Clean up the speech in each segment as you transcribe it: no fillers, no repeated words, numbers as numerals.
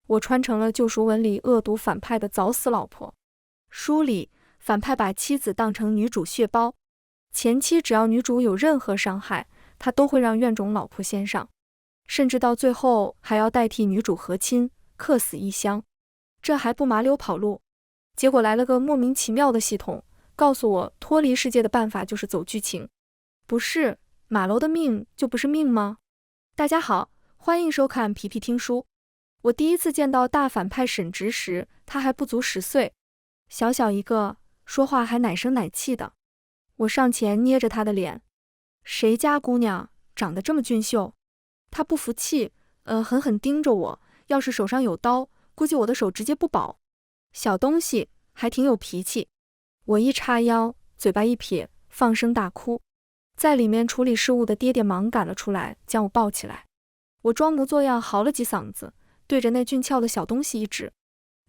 我穿成了救赎文里恶毒反派的早死老婆。书里，反派把妻子当成女主血包，前期只要女主有任何伤害，他都会让怨种老婆先上，甚至到最后还要代替女主和亲，客死异乡。这还不麻溜跑路，结果来了个莫名其妙的系统，告诉我脱离世界的办法就是走剧情。不是，马楼的命就不是命吗？大家好，欢迎收看皮皮听书。我第一次见到大反派沈直时，他还不足10岁，小小一个，说话还奶声奶气的。我上前捏着他的脸，谁家姑娘长得这么俊秀？他不服气，狠狠盯着我，要是手上有刀，估计我的手直接不保。小东西还挺有脾气。我一叉腰，嘴巴一撇，放声大哭。在里面处理事务的爹爹忙赶了出来，将我抱起来。我装模作样嚎了几嗓子，对着那俊俏的小东西一指。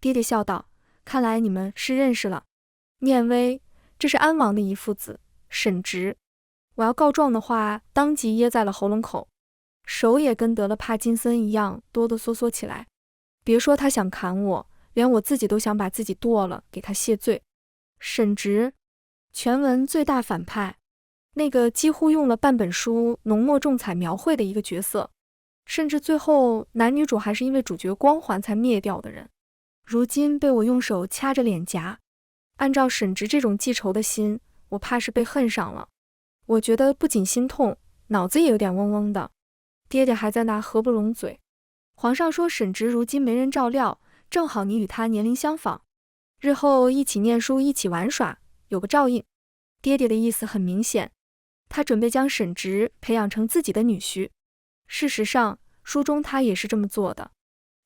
爹爹笑道：“看来你们是认识了。念威，这是安王的遗父子，沈直。我要告状的话，当即噎在了喉咙口，手也跟得了帕金森一样哆哆嗦嗦起来。别说他想砍我，连我自己都想把自己剁了，给他谢罪。沈直，全文最大反派，那个几乎用了半本书浓墨重彩描绘的一个角色，甚至最后男女主还是因为主角光环才灭掉的人，如今被我用手掐着脸颊。按照沈直这种记仇的心，我怕是被恨上了。我觉得不仅心痛，脑子也有点嗡嗡的。爹爹还在那合不拢嘴。皇上说沈直如今没人照料，正好你与他年龄相仿，日后一起念书，一起玩耍，有个照应。爹爹的意思很明显，他准备将沈直培养成自己的女婿。事实上，书中他也是这么做的，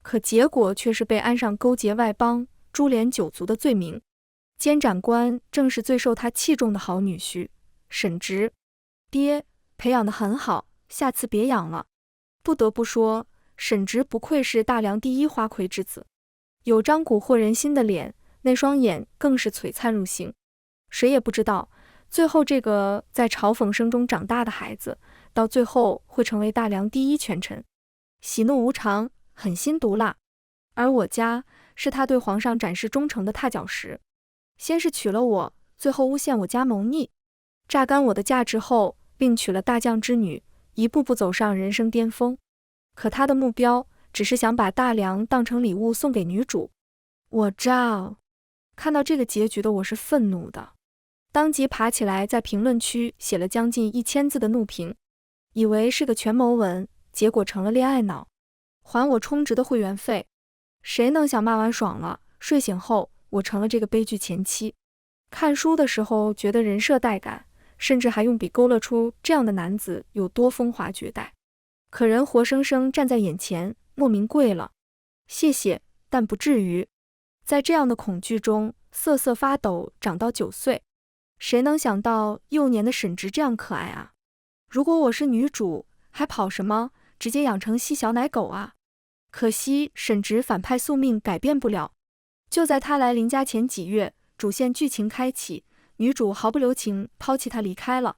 可结果却是被安上勾结外邦、株连九族的罪名。监斩官正是最受他器重的好女婿沈直。爹，培养得很好，下次别养了。不得不说，沈直不愧是大梁第一花魁之子，有张蛊惑人心的脸，那双眼更是璀璨入心。谁也不知道，最后这个在嘲讽声中长大的孩子，到最后会成为大梁第一权臣，喜怒无常，狠心毒辣。而我家是他对皇上展示忠诚的踏脚石，先是娶了我，最后诬陷我家谋逆，榨干我的价值后，另娶了大将之女，一步步走上人生巅峰。可他的目标只是想把大梁当成礼物送给女主。我照，看到这个结局的我是愤怒的，当即爬起来在评论区写了将近1000字的怒评，以为是个权谋文，结果成了恋爱脑，还我充值的会员费。谁能想骂完爽了，睡醒后我成了这个悲剧前妻。看书的时候觉得人设带感，甚至还用笔勾勒出这样的男子有多风华绝代。可人活生生站在眼前，莫名跪了。谢谢，但不至于。在这样的恐惧中，瑟瑟发抖，长到9岁。谁能想到幼年的沈直这样可爱啊？如果我是女主，还跑什么？直接养成吸小奶狗啊！可惜沈直反派宿命改变不了。就在他来林家前几月，主线剧情开启，女主毫不留情抛弃他离开了。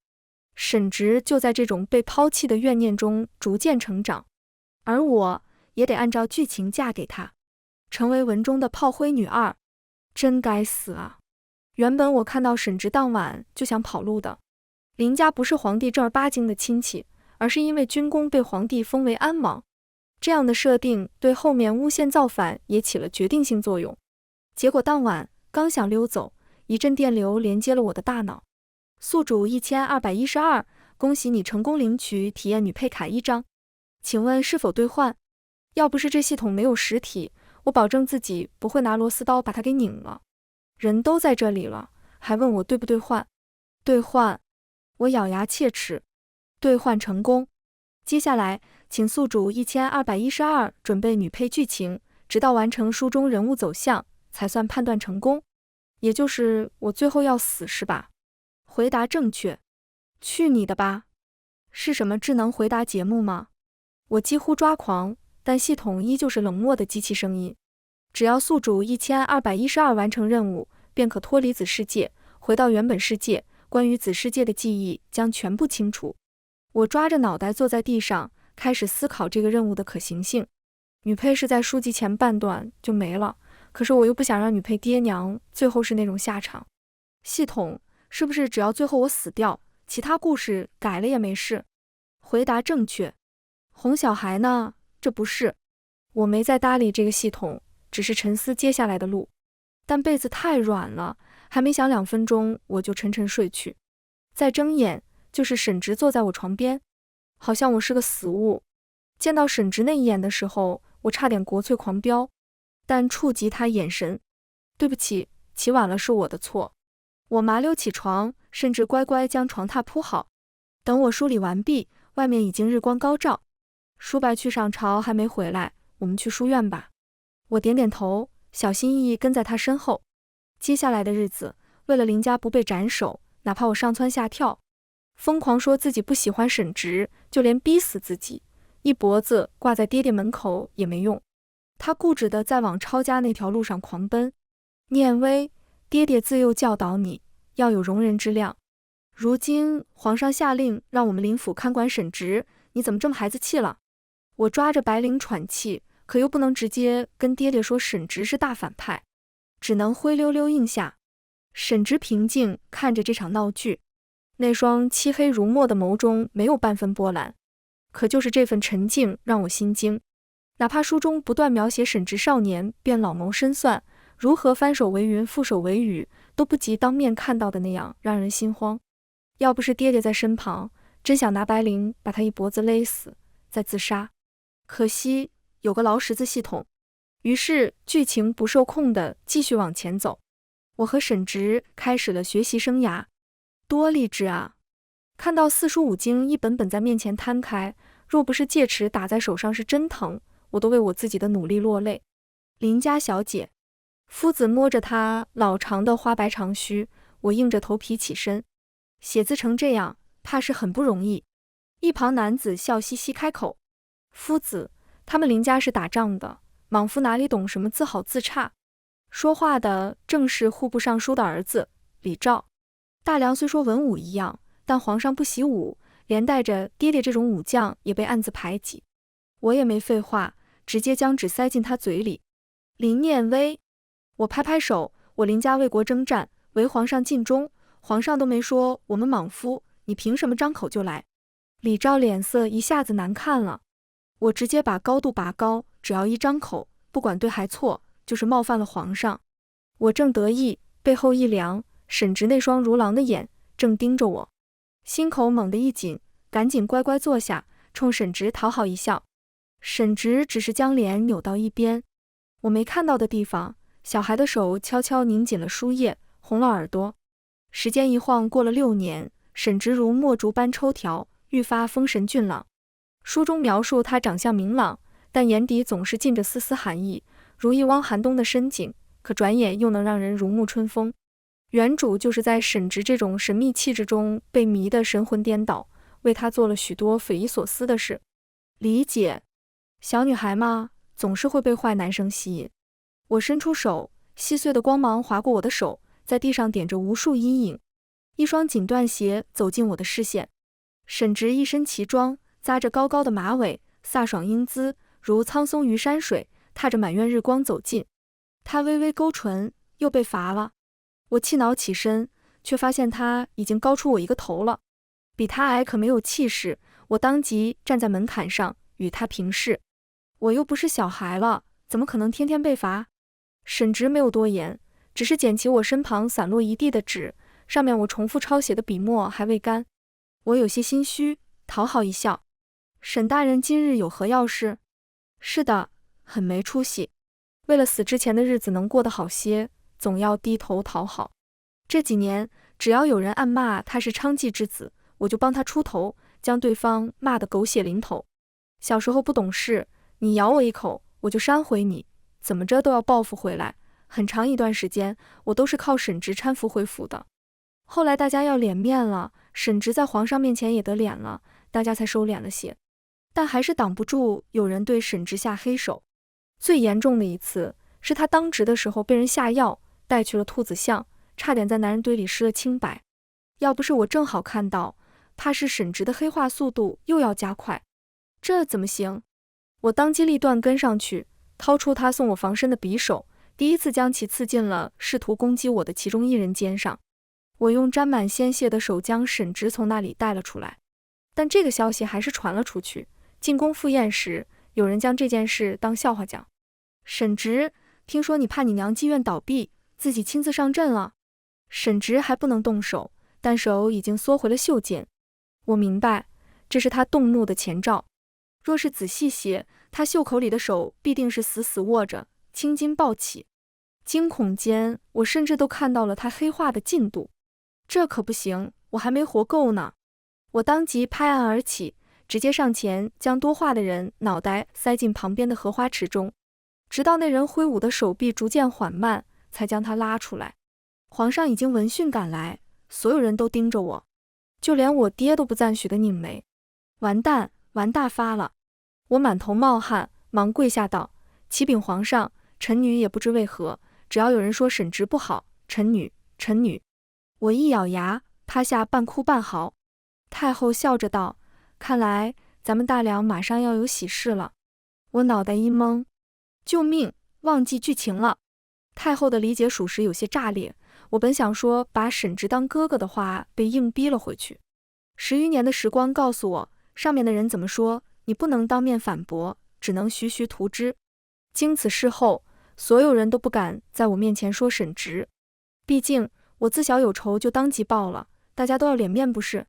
沈直就在这种被抛弃的怨念中逐渐成长，而我也得按照剧情嫁给他，成为文中的炮灰女二。真该死啊！原本我看到沈直当晚就想跑路的。林家不是皇帝正儿八经的亲戚，而是因为军功被皇帝封为安王，这样的设定对后面诬陷造反也起了决定性作用。结果当晚刚想溜走，一阵电流连接了我的大脑。宿主1212，恭喜你成功领取体验女配卡1张，请问是否兑换？要不是这系统没有实体，我保证自己不会拿螺丝刀把它给拧了。人都在这里了，还问我兑不兑换？兑换！我咬牙切齿。兑换成功。接下来，请宿主1212准备女配剧情，直到完成书中人物走向，才算判断成功。也就是我最后要死是吧？回答正确。去你的吧！是什么智能回答节目吗？我几乎抓狂，但系统依旧是冷漠的机器声音。只要宿主1212完成任务，便可脱离子世界，回到原本世界，关于子世界的记忆将全部清除。我抓着脑袋坐在地上，开始思考这个任务的可行性。女配是在书籍前半段就没了，可是我又不想让女配爹娘最后是那种下场。系统，是不是只要最后我死掉，其他故事改了也没事？回答正确。哄小孩呢？这不是。我没再搭理这个系统，只是沉思接下来的路。但被子太软了，还没想2分钟，我就沉沉睡去。再睁眼，就是沈直坐在我床边，好像我是个死物。见到沈直那一眼的时候，我差点国粹狂飙，但触及他眼神。对不起，起晚了是我的错。我麻溜起床，甚至乖乖将床榻铺好。等我梳理完毕，外面已经日光高照。舒白去上朝还没回来，我们去书院吧。我点点头，小心翼翼跟在他身后。接下来的日子，为了林家不被斩首，哪怕我上蹿下跳，疯狂说自己不喜欢沈直，就连逼死自己，一脖子挂在爹爹门口也没用。他固执地在往抄家那条路上狂奔。念威，爹爹自幼教导你，要有容人之量。如今皇上下令让我们林府看管沈直，你怎么这么孩子气了？我抓着白绫喘气，可又不能直接跟爹爹说沈直是大反派，只能灰溜溜应下。沈直平静看着这场闹剧，那双漆黑如墨的眸中没有半分波澜，可就是这份沉静让我心惊。哪怕书中不断描写沈直少年便老谋深算，如何翻手为云覆手为雨，都不及当面看到的那样让人心慌。要不是爹爹在身旁，真想拿白绫把他一脖子勒死，再自杀。可惜有个劳什子系统，于是剧情不受控地继续往前走。我和沈直开始了学习生涯，多励志啊！看到4书5经一本本在面前摊开，若不是戒尺打在手上是真疼，我都为我自己的努力落泪。林家小姐，夫子摸着她老长的花白长须，我硬着头皮起身。写字成这样，怕是很不容易。一旁男子笑嘻嘻开口：夫子，他们林家是打仗的，莽夫哪里懂什么字好字差？说话的正是户部尚书的儿子李肇。大梁虽说文武一样，但皇上不习武，连带着爹爹这种武将也被暗自排挤。我也没废话，直接将纸塞进他嘴里。林念威，我拍拍手，我林家为国征战，为皇上尽忠，皇上都没说我们莽夫，你凭什么张口就来？李肇脸色一下子难看了。我直接把高度拔高，只要一张口，不管对还错，就是冒犯了皇上。我正得意，背后一凉，沈直那双如狼的眼正盯着我，心口猛地一紧，赶紧乖乖坐下，冲沈直讨好一笑。沈直只是将脸扭到一边，我没看到的地方，小孩的手悄悄拧紧了书页，红了耳朵。时间一晃过了6年，沈直如墨竹般抽条，愈发风神俊朗。书中描述他长相明朗，但眼底总是浸着丝丝寒意，如一汪寒冬的深井，可转眼又能让人如沐春风。原主就是在沈直这种神秘气质中被迷得神魂颠倒，为他做了许多匪夷所思的事。理解，小女孩嘛，总是会被坏男生吸引。我伸出手，细碎的光芒划过我的手，在地上点着无数阴影。一双锦缎鞋走进我的视线，沈直一身奇装，扎着高高的马尾，飒爽英姿，如苍松于山水，踏着满院日光走近。他微微勾唇，又被罚了。我气恼起身，却发现他已经高出我一个头了。比他矮可没有气势，我当即站在门槛上与他平视。我又不是小孩了，怎么可能天天被罚？沈直没有多言，只是捡起我身旁散落一地的纸，上面我重复抄写的笔墨还未干。我有些心虚，讨好一笑。沈大人今日有何要事？是的，很没出息。为了死之前的日子能过得好些，总要低头讨好。这几年，只要有人暗骂他是娼妓之子，我就帮他出头，将对方骂得狗血淋头。小时候不懂事，你咬我一口，我就扇回你，怎么着都要报复回来。很长一段时间，我都是靠沈直搀扶回府的。后来大家要脸面了，沈直在皇上面前也得脸了，大家才收敛了些。但还是挡不住有人对沈直下黑手。最严重的一次，是他当值的时候被人下药，带去了兔子巷，差点在男人堆里失了清白。要不是我正好看到，怕是沈直的黑化速度又要加快。这怎么行？我当机立断跟上去，掏出他送我防身的匕首，第一次将其刺进了试图攻击我的其中一人肩上。我用沾满鲜血的手将沈直从那里带了出来，但这个消息还是传了出去。进宫赴宴时，有人将这件事当笑话讲。沈直，听说你怕你娘妓院倒闭，自己亲自上阵了。沈直还不能动手，但手已经缩回了袖间。我明白，这是他动怒的前兆。若是仔细些，他袖口里的手必定是死死握着，青筋暴起。惊恐间，我甚至都看到了他黑化的进度。这可不行，我还没活够呢！我当即拍案而起，直接上前将多话的人脑袋塞进旁边的荷花池中，直到那人挥舞的手臂逐渐缓慢，才将他拉出来。皇上已经闻讯赶来，所有人都盯着我，就连我爹都不赞许的拧眉。完蛋，玩大发了！我满头冒汗，忙跪下道：“启禀皇上，臣女也不知为何，只要有人说沈直不好，臣女。”我一咬牙，趴下半哭半嚎。太后笑着道：“看来咱们大梁马上要有喜事了。”我脑袋一懵，救命，忘记剧情了。太后的理解属实有些炸裂，我本想说把沈直当哥哥的话，被硬逼了回去。10余年的时光告诉我，上面的人怎么说，你不能当面反驳，只能徐徐图之。经此事后，所有人都不敢在我面前说沈直，毕竟我自小有仇就当即报了，大家都要脸面不是？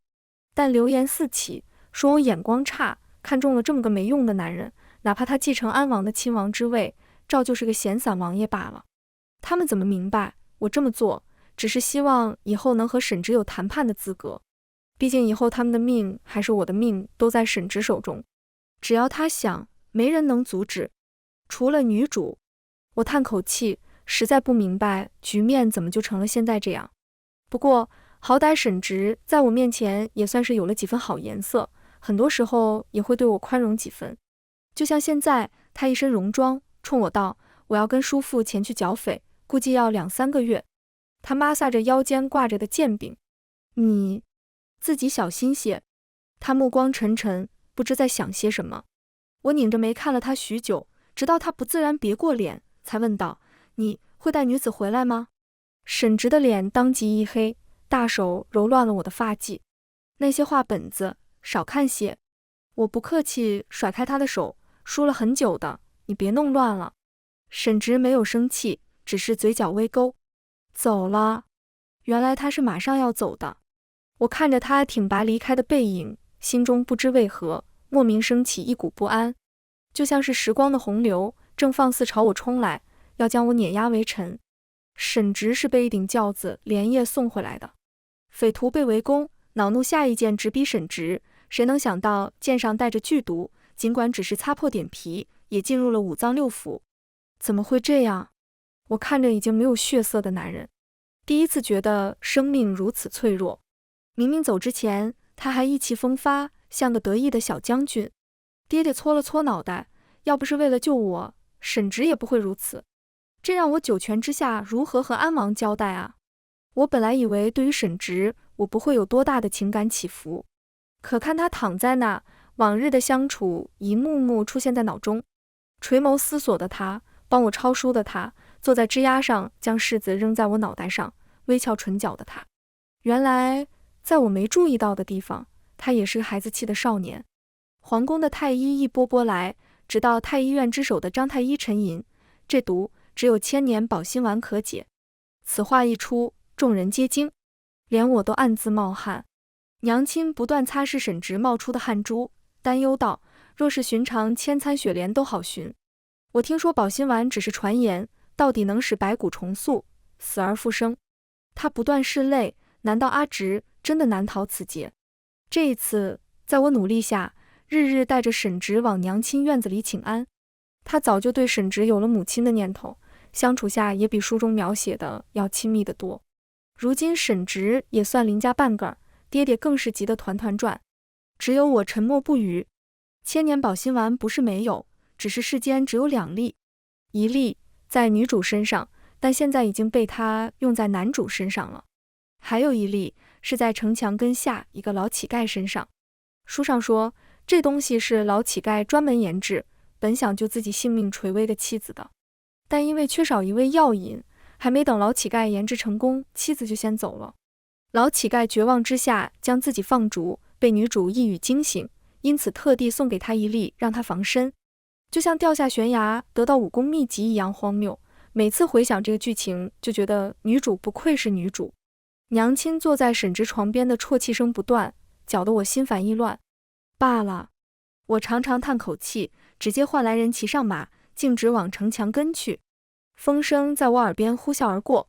但流言四起，说我眼光差，看中了这么个没用的男人，哪怕他继承安王的亲王之位，照就是个闲散王爷罢了。他们怎么明白，我这么做只是希望以后能和沈直有谈判的资格。毕竟以后他们的命还是我的命都在沈直手中，只要他想，没人能阻止，除了女主。我叹口气，实在不明白局面怎么就成了现在这样。不过好歹沈直在我面前也算是有了几分好颜色，很多时候也会对我宽容几分。就像现在，他一身戎装，冲我道：“我要跟叔父前去剿匪，估计要2、3个月。”他抹撒着腰间挂着的剑柄：“你自己小心些。”他目光沉沉，不知在想些什么。我拧着眉看了他许久，直到他不自然别过脸，才问道：“你会带女子回来吗？”沈直的脸当即一黑，大手揉乱了我的发髻：“那些话本子少看些。”我不客气甩开他的手：“输了很久的，你别弄乱了。”沈直没有生气，只是嘴角微勾：“走了。”原来他是马上要走的。我看着他挺拔离开的背影，心中不知为何莫名升起一股不安，就像是时光的洪流正放肆朝我冲来，要将我碾压为尘。沈直是被一顶轿子连夜送回来的。匪徒被围攻，恼怒下一剑直逼沈直，谁能想到剑上带着剧毒，尽管只是擦破点皮，也进入了5脏6腑。怎么会这样？我看着已经没有血色的男人，第一次觉得生命如此脆弱。明明走之前他还意气风发，像个得意的小将军。爹爹搓了搓脑袋，要不是为了救我，沈直也不会如此。这让我9泉之下如何和安王交代啊？我本来以为对于沈直，我不会有多大的情感起伏，可看他躺在那，往日的相处一幕幕出现在脑中。垂眸思索的他，帮我抄书的他，坐在枝桠上将柿子扔在我脑袋上，微翘唇角的他，原来在我没注意到的地方，他也是个孩子气的少年。皇宫的太医一波波来，直到太医院之首的张太医沉吟：“这毒只有1000年保心丸可解。”此话一出，众人皆惊，连我都暗自冒汗。娘亲不断擦拭沈直冒出的汗珠，担忧道：“若是寻常千餐雪莲都好寻，我听说保心丸只是传言，到底能使白骨重塑，死而复生？”他不断拭泪，难道阿直真的难逃此劫？这一次，在我努力下，日日带着沈直往娘亲院子里请安。他早就对沈直有了母亲的念头，相处下也比书中描写的要亲密得多。如今沈直也算邻家半个，爹爹更是急得团团转。只有我沉默不语。1000年保心丸不是没有，只是世间只有2粒，一粒在女主身上，但现在已经被他用在男主身上了。还有一粒是在城墙根下一个老乞丐身上。书上说，这东西是老乞丐专门研制，本想救自己性命垂危的妻子的，但因为缺少一味药引，还没等老乞丐研制成功，妻子就先走了。老乞丐绝望之下将自己放逐，被女主一语惊醒，因此特地送给他一粒，让他防身。就像掉下悬崖得到武功秘籍一样荒谬，每次回想这个剧情，就觉得女主不愧是女主。娘亲坐在沈直床边的啜泣声不断，搅得我心烦意乱。罢了，我长长叹口气，直接唤来人骑上马，径直往城墙跟去。风声在我耳边呼啸而过，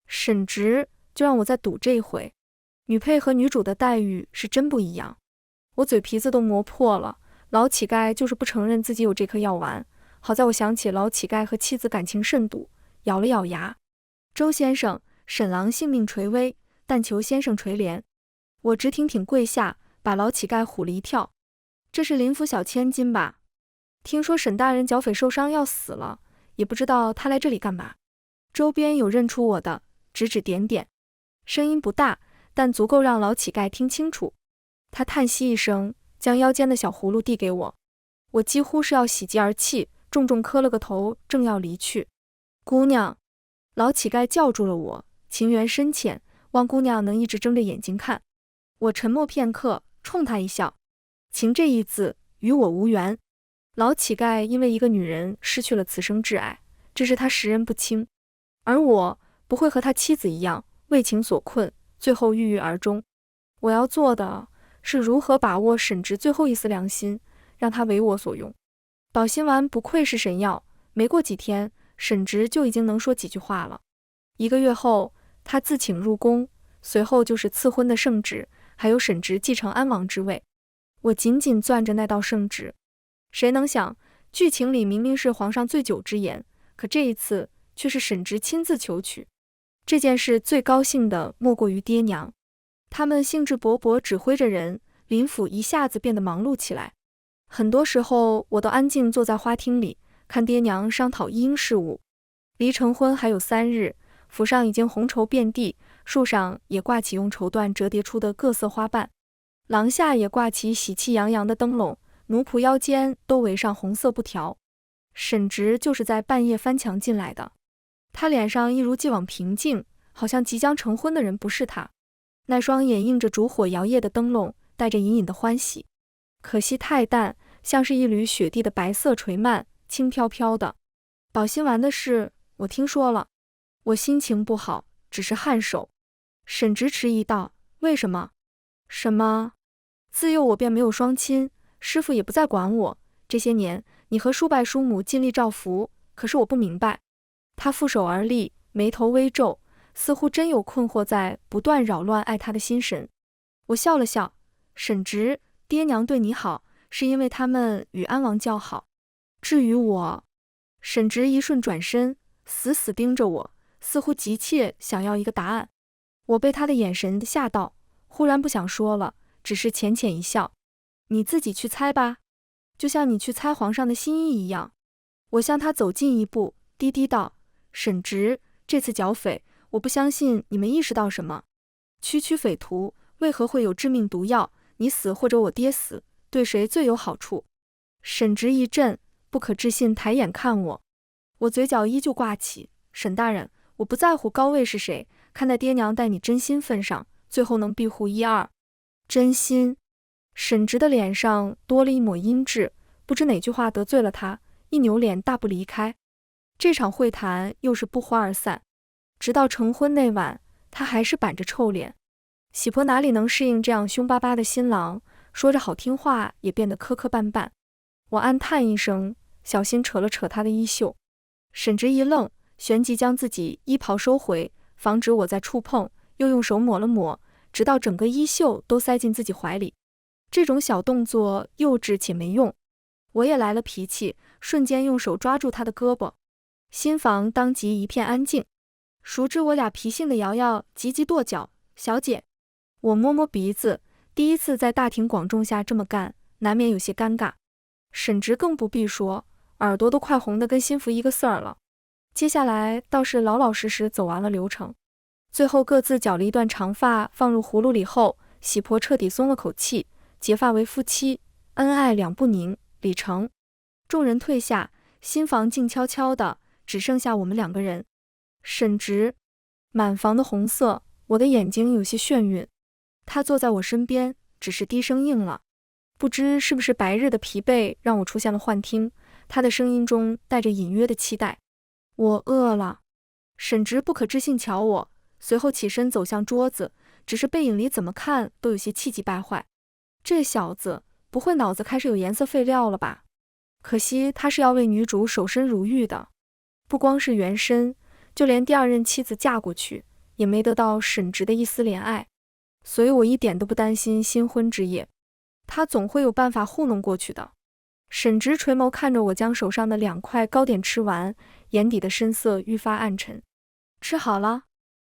沈直，就让我再赌这一回。女配和女主的待遇是真不一样。我嘴皮子都磨破了，老乞丐就是不承认自己有这颗药丸。好在我想起老乞丐和妻子感情甚笃，咬了咬牙。周先生，沈郎性命垂危，但求先生垂怜。我直挺挺跪下，把老乞丐唬了一跳。这是林府小千金吧？听说沈大人剿匪受伤要死了，也不知道他来这里干嘛。周边有认出我的，指指点点，声音不大，但足够让老乞丐听清楚。他叹息一声，将腰间的小葫芦递给我。我几乎是要喜极而泣，重重磕了个头，正要离去。姑娘，老乞丐叫住了我，情缘深浅，望姑娘能一直睁着眼睛看。我沉默片刻，冲他一笑。情这一字与我无缘。老乞丐因为一个女人失去了此生挚爱，这是他识人不清。而我不会和他妻子一样为情所困，最后郁郁而终。我要做的是如何把握沈直最后一丝良心，让他为我所用。保心丸不愧是神药，没过几天，沈直就已经能说几句话了。1个月后，他自请入宫，随后就是赐婚的圣旨，还有沈直继承安王之位。我紧紧攥着那道圣旨，谁能想，剧情里明明是皇上醉酒之言，可这一次却是沈直亲自求娶。这件事最高兴的莫过于爹娘，他们兴致勃勃指挥着人，林府一下子变得忙碌起来。很多时候我都安静坐在花厅里，看爹娘商讨一应事务。离成婚还有3日，府上已经红绸遍地，树上也挂起用绸缎折叠出的各色花瓣，廊下也挂起喜气洋洋的灯笼，奴仆腰间都围上红色布条。沈直就是在半夜翻墙进来的，他脸上一如既往平静，好像即将成婚的人不是他。那双眼映着烛火摇曳的灯笼，带着隐隐的欢喜，可惜太淡，像是一缕雪地的白色垂蔓，轻飘飘的。保心丸的事我听说了，我心情不好，只是颔首。沈直迟疑道：为什么？什么？自幼我便没有双亲，师傅也不再管我，这些年你和叔伯叔母尽力照拂，可是我不明白。他负手而立，眉头微皱，似乎真有困惑在不断扰乱爱他的心神。我笑了笑，沈直，爹娘对你好，是因为他们与安王交好。至于我……沈直一瞬转身，死死盯着我，似乎急切想要一个答案。我被他的眼神吓到，忽然不想说了，只是浅浅一笑。你自己去猜吧，就像你去猜皇上的心意一样。我向他走近一步，低低道：沈直，这次剿匪，我不相信你们意识到什么。区区匪徒为何会有致命毒药？你死或者我爹死，对谁最有好处？沈直一震，不可置信抬眼看我。我嘴角依旧挂起：沈大人，我不在乎高位是谁，看在爹娘待你真心份上，最后能庇护1、2。真心。沈直的脸上多了一抹阴鸷，不知哪句话得罪了他，一扭脸大步离开。这场会谈又是不欢而散。直到成婚那晚，他还是板着臭脸。喜婆哪里能适应这样凶巴巴的新郎，说着好听话也变得磕磕绊绊。我暗叹一声，小心扯了扯他的衣袖。沈直一愣，旋即将自己衣袍收回，防止我再触碰，又用手抹了抹，直到整个衣袖都塞进自己怀里。这种小动作幼稚且没用，我也来了脾气，瞬间用手抓住他的胳膊。新房当即一片安静，熟知我俩脾性的瑶瑶急急跺脚：小姐。我摸摸鼻子，第一次在大庭广众下这么干，难免有些尴尬。沈直更不必说，耳朵都快红得跟心腹一个色儿了。接下来倒是老老实实走完了流程，最后各自绞了一段长发放入葫芦里后，喜婆彻底松了口气，结发为夫妻，恩爱两不宁，礼成。众人退下，新房静悄悄的，只剩下我们2个人。沈直，满房的红色，我的眼睛有些眩晕。他坐在我身边，只是低声应了。不知是不是白日的疲惫让我出现了幻听，他的声音中带着隐约的期待。我饿了。沈直不可置信瞧我，随后起身走向桌子，只是背影里怎么看都有些气急败坏。这小子不会脑子开始有颜色废料了吧？可惜他是要为女主守身如玉的，不光是原身，就连第2任妻子嫁过去，也没得到沈直的一丝怜爱。所以我一点都不担心新婚之夜，他总会有办法糊弄过去的。沈直垂眸看着我将手上的2块糕点吃完，眼底的深色愈发暗沉。吃好了？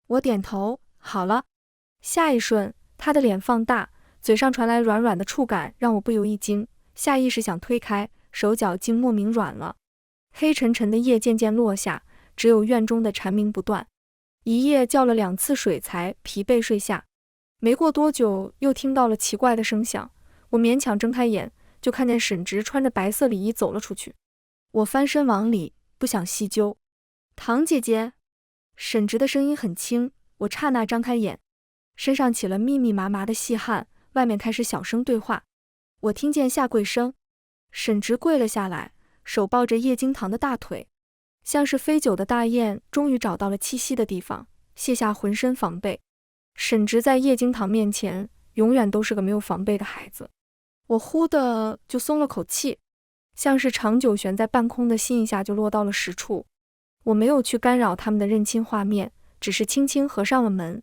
我点头，好了。下一瞬，他的脸放大，嘴上传来软软的触感，让我不由一惊，下意识想推开，手脚竟莫名软了。黑沉沉的夜渐渐落下，只有院中的蝉鸣不断。一夜叫了2次水才疲惫睡下。没过多久，又听到了奇怪的声响，我勉强睁开眼，就看见沈直穿着白色礼衣走了出去。我翻身往里，不想细究。唐姐姐。沈直的声音很轻，我刹那张开眼，身上起了密密麻麻的细汗，外面开始小声对话。我听见下跪声，沈直跪了下来，手抱着叶惊堂的大腿，像是飞久的大雁终于找到了栖息的地方，卸下浑身防备。沈直在叶惊堂面前永远都是个没有防备的孩子。我忽的就松了口气，像是长久悬在半空的心一下就落到了实处。我没有去干扰他们的认亲画面，只是轻轻合上了门。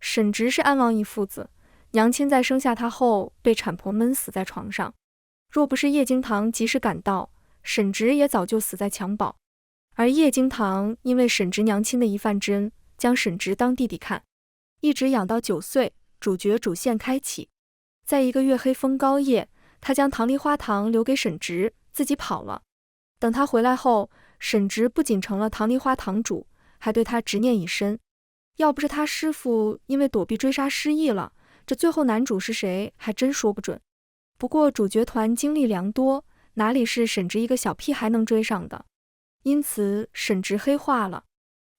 沈直是安王一父子，娘亲在生下他后被产婆闷死在床上，若不是叶惊堂及时赶到，沈直也早就死在襁褓。而叶惊堂因为沈直娘亲的一饭之恩，将沈直当弟弟看，一直养到9岁，主角主线开启。在一个月黑风高夜，他将糖梨花糖留给沈直，自己跑了。等他回来后，沈直不仅成了糖梨花堂主，还对他执念已深。要不是他师父因为躲避追杀失忆了，这最后男主是谁还真说不准。不过主角团经历良多，哪里是沈直一个小屁孩能追上的？因此沈直黑化了。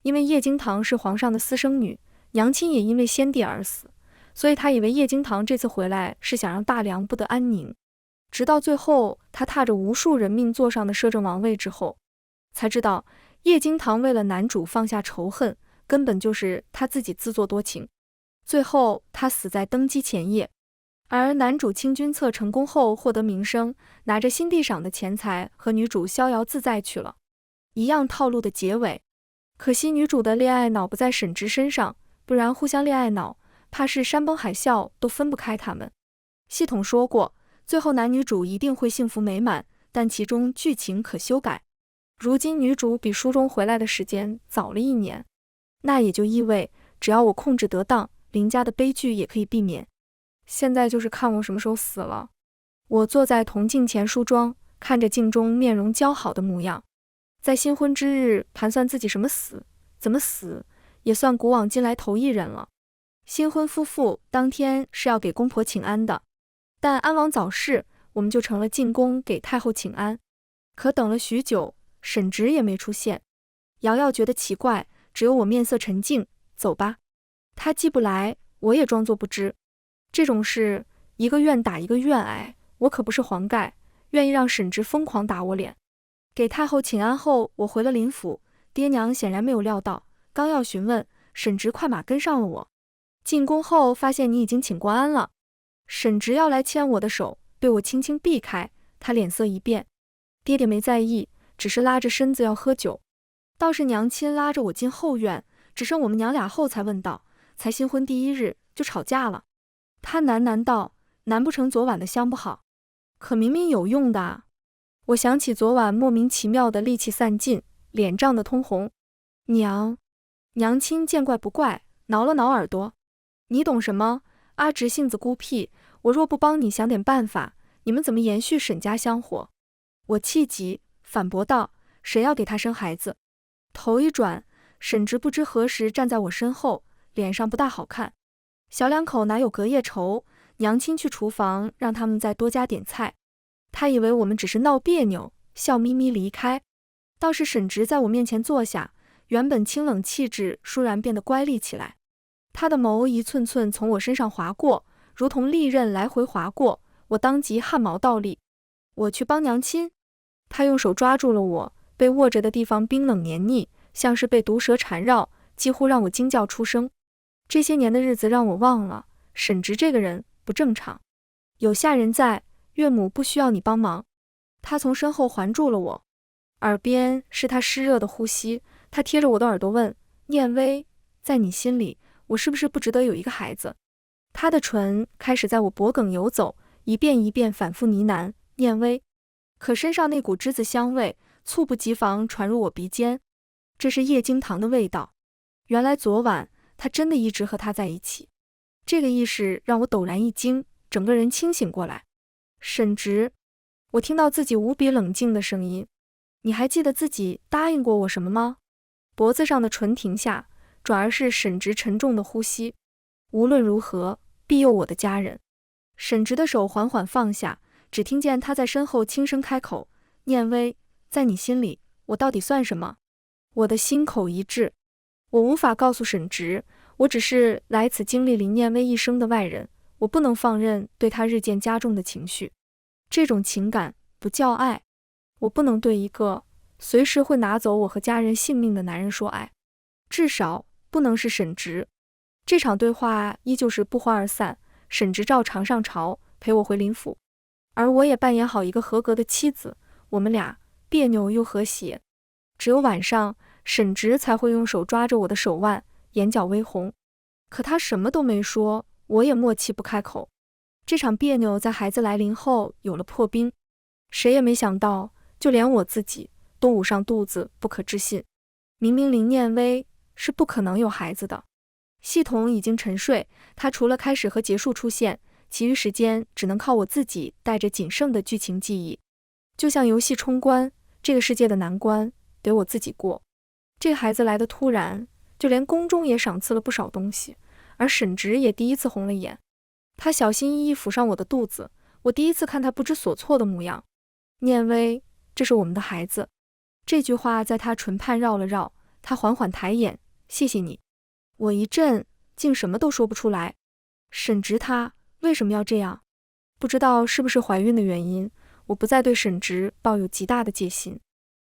因为叶惊堂是皇上的私生女，娘亲也因为先帝而死，所以他以为叶惊堂这次回来是想让大梁不得安宁。直到最后他踏着无数人命坐上的摄政王位之后，才知道叶惊堂为了男主放下仇恨，根本就是他自己自作多情。最后他死在登基前夜，而男主清君侧成功后获得名声，拿着新帝赏的钱财和女主逍遥自在去了，一样套路的结尾。可惜女主的恋爱脑不在沈直身上，不然互相恋爱脑，怕是山崩海啸都分不开他们。系统说过，最后男女主一定会幸福美满，但其中剧情可修改。如今女主比书中回来的时间早了1年，那也就意味只要我控制得当，林家的悲剧也可以避免。现在就是看我什么时候死了。我坐在铜镜前梳妆，看着镜中面容姣好的模样，在新婚之日盘算自己什么死怎么死，也算古往今来头一人了。新婚夫妇当天是要给公婆请安的，但安王早逝，我们就成了进宫给太后请安。可等了许久，沈直也没出现。瑶瑶觉得奇怪，只有我面色沉静，走吧。他既不来，我也装作不知。这种事一个愿打一个愿挨，我可不是黄盖，愿意让沈直疯狂打我脸。给太后请安后，我回了林府，爹娘显然没有料到，刚要询问，沈直快马跟上了我。进宫后发现你已经请过安了。沈直要来牵我的手，被我轻轻避开，他脸色一变。爹爹没在意，只是拉着身子要喝酒。倒是娘亲拉着我进后院，只剩我们娘俩后才问道，才新婚第1日就吵架了。他喃喃道，难不成昨晚的香不好？可明明有用的啊。我想起昨晚莫名其妙的戾气散尽，脸涨得通红。娘亲见怪不怪，挠了挠耳朵。你懂什么？阿直性子孤僻，我若不帮你想点办法，你们怎么延续沈家香火？我气急，反驳道，谁要给他生孩子？头一转，沈直不知何时站在我身后，脸上不大好看。小两口哪有隔夜仇？娘亲去厨房让他们再多加点菜。他以为我们只是闹别扭，笑眯眯离开。倒是沈直在我面前坐下，原本清冷气质倏然变得乖戾起来。他的眸一寸寸从我身上划过，如同利刃来回划过，我当即汗毛倒立。我去帮娘亲？他用手抓住了我，被握着的地方冰冷黏腻，像是被毒蛇缠绕，几乎让我惊叫出声。这些年的日子让我忘了，沈直这个人不正常。有下人在，岳母不需要你帮忙。他从身后环住了我，耳边是他湿热的呼吸。他贴着我的耳朵问：念薇，在你心里，我是不是不值得有一个孩子？他的唇开始在我脖颈游走，一遍一遍反复呢喃：念薇。可身上那股栀子香味猝不及防传入我鼻尖，这是叶惊堂的味道。原来昨晚他真的一直和他在一起。这个意识让我陡然一惊，整个人清醒过来。沈直，我听到自己无比冷静的声音：你还记得自己答应过我什么吗？脖子上的唇停下，转而是沈直沉重的呼吸：无论如何庇佑我的家人。沈直的手缓缓放下，只听见他在身后轻声开口：念薇，在你心里，我到底算什么？我的心口一滞，我无法告诉沈直，我只是来此经历林念薇一生的外人，我不能放任对他日渐加重的情绪。这种情感不叫爱，我不能对一个随时会拿走我和家人性命的男人说爱，至少不能是沈直。这场对话依旧是不欢而散，沈直照常上朝陪我回林府，而我也扮演好一个合格的妻子，我们俩别扭又和谐。只有晚上，沈直才会用手抓着我的手腕，眼角微红。可他什么都没说，我也默契不开口。这场别扭在孩子来临后有了破冰，谁也没想到，就连我自己都捂上肚子，不可置信。明明林念薇是不可能有孩子的。系统已经沉睡，它除了开始和结束出现，其余时间只能靠我自己带着仅剩的剧情记忆。就像游戏冲关，这个世界的难关得我自己过。这个孩子来得突然，就连宫中也赏赐了不少东西，而沈直也第一次红了眼。他小心翼翼抚上我的肚子，我第一次看他不知所措的模样。念薇，这是我们的孩子。这句话在他唇畔绕了绕，他缓缓抬眼：谢谢你。我一震，竟什么都说不出来。沈直他为什么要这样？不知道是不是怀孕的原因，我不再对沈直抱有极大的戒心。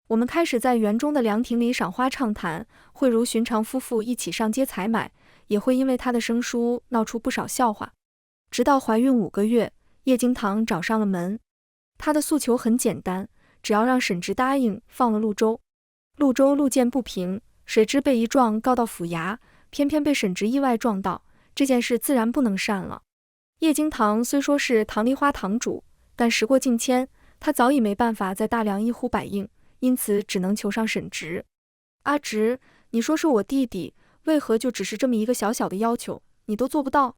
我们开始在园中的凉亭里赏花畅谈，会如寻常夫妇一起上街采买，也会因为他的生疏闹出不少笑话。直到怀孕5个月，叶惊堂找上了门。他的诉求很简单，只要让沈直答应放了陆州。陆州路见不平，谁知被一状告到府衙，偏偏被沈直意外撞到，这件事自然不能善了。叶惊堂虽说是唐梨花堂主，但时过境迁，他早已没办法在大梁一呼百应，因此只能求上沈直。阿直，你说是我弟弟，为何就只是这么一个小小的要求，你都做不到？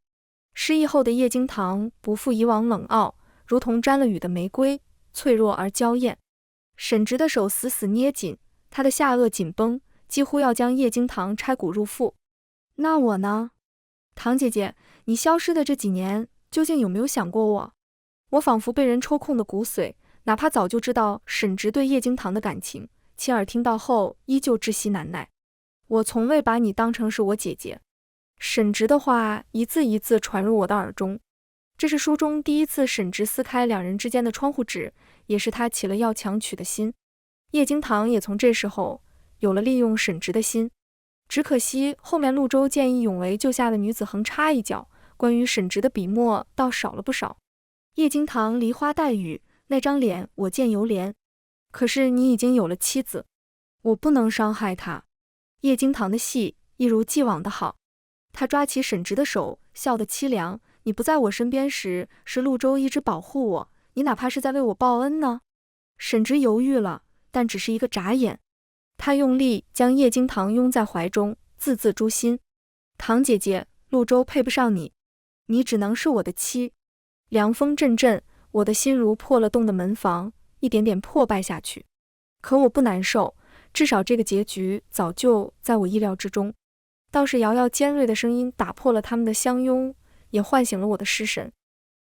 失忆后的叶惊堂不复以往冷傲，如同沾了雨的玫瑰，脆弱而娇艳。沈直的手死死捏紧，他的下颚紧绷，几乎要将叶惊堂拆骨入腹。那我呢？堂姐姐，你消失的这几年，究竟有没有想过我？我仿佛被人抽空的骨髓，哪怕早就知道沈直对叶惊堂的感情，亲耳听到后依旧窒息难耐。我从未把你当成是我姐姐。沈直的话一字一字传入我的耳中。这是书中第一次沈直撕开两人之间的窗户纸，也是他起了要强娶的心。叶惊堂也从这时候有了利用沈直的心。只可惜后面陆州见义勇为救下的女子横插一脚，关于沈直的笔墨倒少了不少。叶惊堂梨花带雨，那张脸我见犹怜。可是你已经有了妻子，我不能伤害他。叶惊堂的戏一如既往的好。他抓起沈直的手，笑得凄凉。你不在我身边时，是陆州一直保护我，你哪怕是在为我报恩呢？沈直犹豫了，但只是一个眨眼。他用力将叶惊堂拥在怀中，字字诛心。堂姐姐，陆州配不上你，你只能是我的妻。凉风阵阵，我的心如破了洞的门房，一点点破败下去。可我不难受，至少这个结局早就在我意料之中。倒是瑶瑶尖锐的声音打破了他们的相拥，也唤醒了我的失神。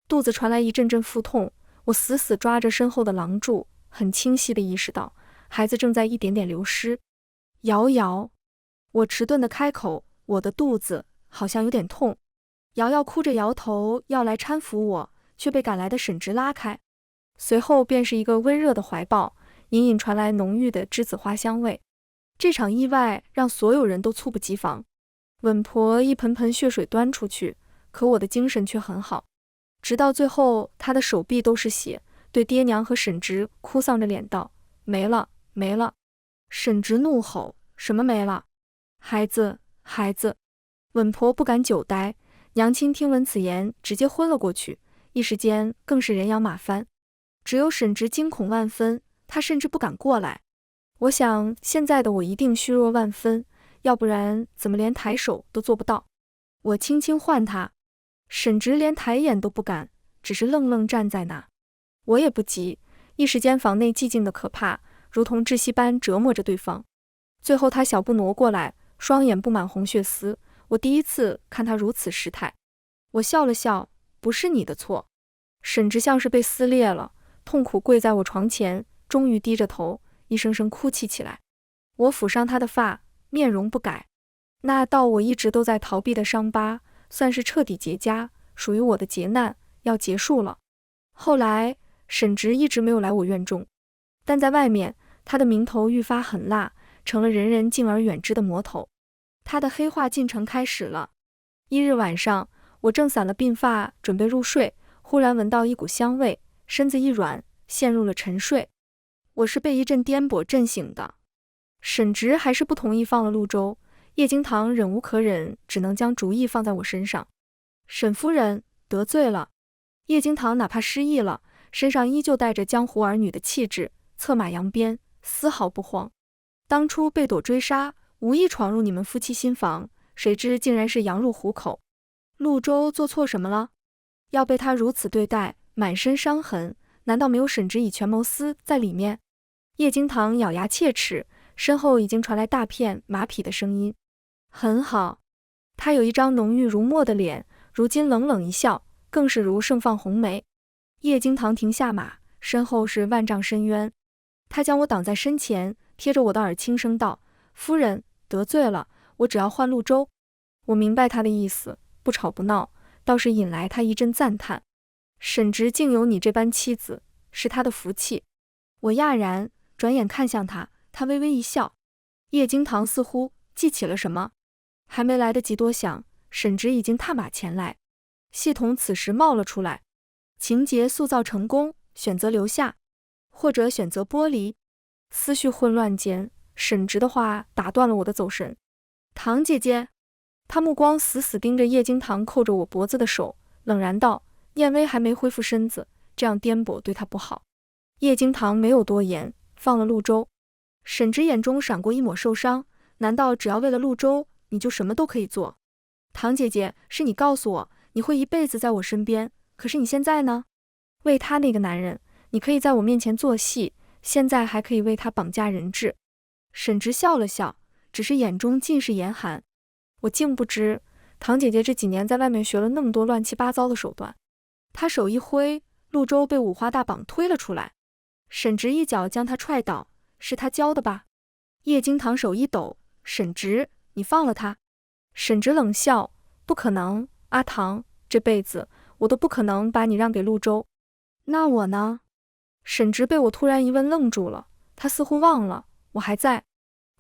肚子传来一阵阵腹痛，我死死抓着身后的廊柱，很清晰地意识到孩子正在一点点流失。瑶瑶，我迟钝地开口，我的肚子好像有点痛。瑶瑶哭着摇头要来搀扶我，却被赶来的沈直拉开。随后便是一个温热的怀抱，隐隐传来浓郁的栀子花香味。这场意外让所有人都猝不及防。稳婆一盆盆血水端出去，可我的精神却很好。直到最后，她的手臂都是血，对爹娘和沈直哭丧着脸道：“没了，没了。”沈直怒吼：“什么没了？孩子，孩子！”稳婆不敢久待，娘亲听闻此言，直接昏了过去，一时间更是人仰马翻。只有沈直惊恐万分，他甚至不敢过来。我想现在的我一定虚弱万分，要不然怎么连抬手都做不到。我轻轻唤他，沈直连抬眼都不敢，只是愣愣站在那。我也不急，一时间房内寂静的可怕，如同窒息般折磨着对方。最后他小步挪过来，双眼布满红血丝，我第一次看他如此失态。我笑了笑，不是你的错。沈直像是被撕裂了，痛苦跪在我床前，终于低着头，一声声哭泣起来。我抚上他的发，面容不改。那道我一直都在逃避的伤疤，算是彻底结痂，属于我的劫难要结束了。后来沈直一直没有来我院中，但在外面，他的名头愈发狠辣，成了人人敬而远之的魔头。他的黑化进程开始了。一日晚上，我正散了鬓发，准备入睡，忽然闻到一股香味，身子一软，陷入了沉睡。我是被一阵颠簸震醒的。沈直还是不同意放了陆州，叶惊堂忍无可忍，只能将主意放在我身上。沈夫人得罪了。叶惊堂哪怕失忆了，身上依旧带着江湖儿女的气质，策马扬鞭，丝毫不慌。当初被躲追杀，无意闯入你们夫妻心房，谁知竟然是羊入虎口。陆州做错什么了？要被他如此对待，满身伤痕，难道没有沈直以权谋私在里面？叶惊堂咬牙切齿，身后已经传来大片马匹的声音。很好。他有一张浓郁如墨的脸，如今冷冷一笑，更是如盛放红梅。叶惊堂停下马，身后是万丈深渊。他将我挡在身前，贴着我的耳轻声道：“夫人得罪了，我只要换陆州。”我明白他的意思，不吵不闹，倒是引来他一阵赞叹。沈直竟有你这般妻子，是他的福气。我讶然，转眼看向他，他微微一笑。叶惊堂似乎记起了什么，还没来得及多想，沈直已经踏马前来。系统此时冒了出来：情节塑造成功，选择留下，或者选择剥离。思绪混乱间，沈直的话打断了我的走神。堂姐姐。他目光死死盯着叶惊堂扣着我脖子的手，冷然道：“燕薇还没恢复身子，这样颠簸对她不好。”叶惊堂没有多言，放了陆州。沈直眼中闪过一抹受伤，难道只要为了陆州，你就什么都可以做？堂姐姐，是你告诉我你会一辈子在我身边，可是你现在呢？为他那个男人，你可以在我面前做戏，现在还可以为他绑架人质。沈直笑了笑，只是眼中尽是严寒。我竟不知堂姐姐这几年在外面学了那么多乱七八糟的手段。她手一挥，陆州被五花大绑推了出来。沈直一脚将他踹倒：“是他教的吧？”叶惊堂手一抖：“沈直，你放了他。”沈直冷笑：“不可能，阿堂，这辈子我都不可能把你让给陆州。”那我呢？沈直被我突然一问愣住了，他似乎忘了我还在。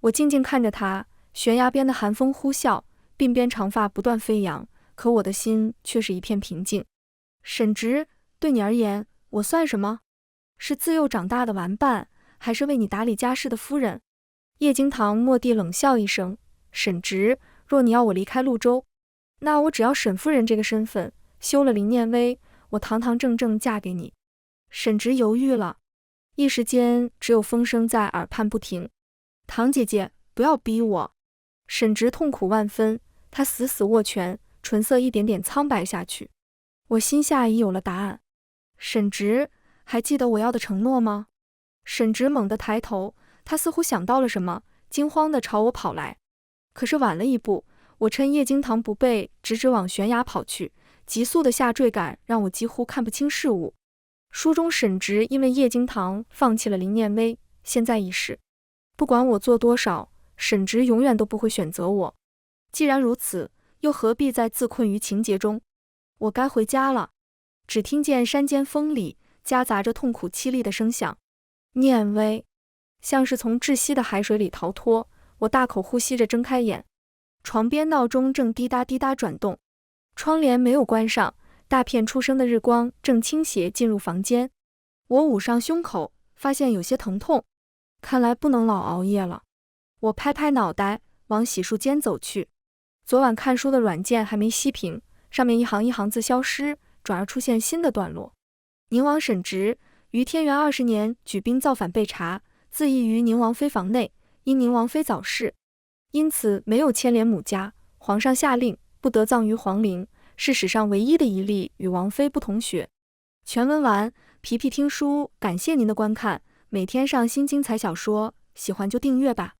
我静静看着他，悬崖边的寒风呼啸，鬓边长发不断飞扬，可我的心却是一片平静。沈直，对你而言，我算什么？是自幼长大的玩伴，还是为你打理家事的夫人？叶惊堂蓦地冷笑一声：“沈直，若你要我离开陆州，那我只要沈夫人这个身份，休了林念薇，我堂堂正正嫁给你。”沈直犹豫了，一时间只有风声在耳畔不停。堂姐姐，不要逼我。沈直痛苦万分，他死死握拳，唇色一点点苍白下去。我心下已有了答案。沈直，还记得我要的承诺吗？沈直猛地抬头，他似乎想到了什么，惊慌地朝我跑来。可是晚了一步，我趁叶惊堂不备，直直往悬崖跑去，急速的下坠感让我几乎看不清事物。书中沈直因为叶京堂放弃了林念威，现在已是，不管我做多少，沈直永远都不会选择我。既然如此，又何必再自困于情节中？我该回家了。只听见山间风里夹杂着痛苦凄厉的声响。念威，像是从窒息的海水里逃脱，我大口呼吸着睁开眼。床边闹钟正滴答滴答转动，窗帘没有关上，大片初升的日光正倾斜进入房间。我捂上胸口，发现有些疼痛，看来不能老熬夜了。我拍拍脑袋，往洗漱间走去。昨晚看书的软件还没熄屏，上面一行一行字消失，转而出现新的段落。宁王沈直于天元20年举兵造反被查，自缢于宁王妃房内，因宁王妃早逝，因此没有牵连母家，皇上下令不得葬于皇陵，是史上唯一的一例与王妃不同穴。全文完，皮皮听书感谢您的观看，每天上新精彩小说，喜欢就订阅吧。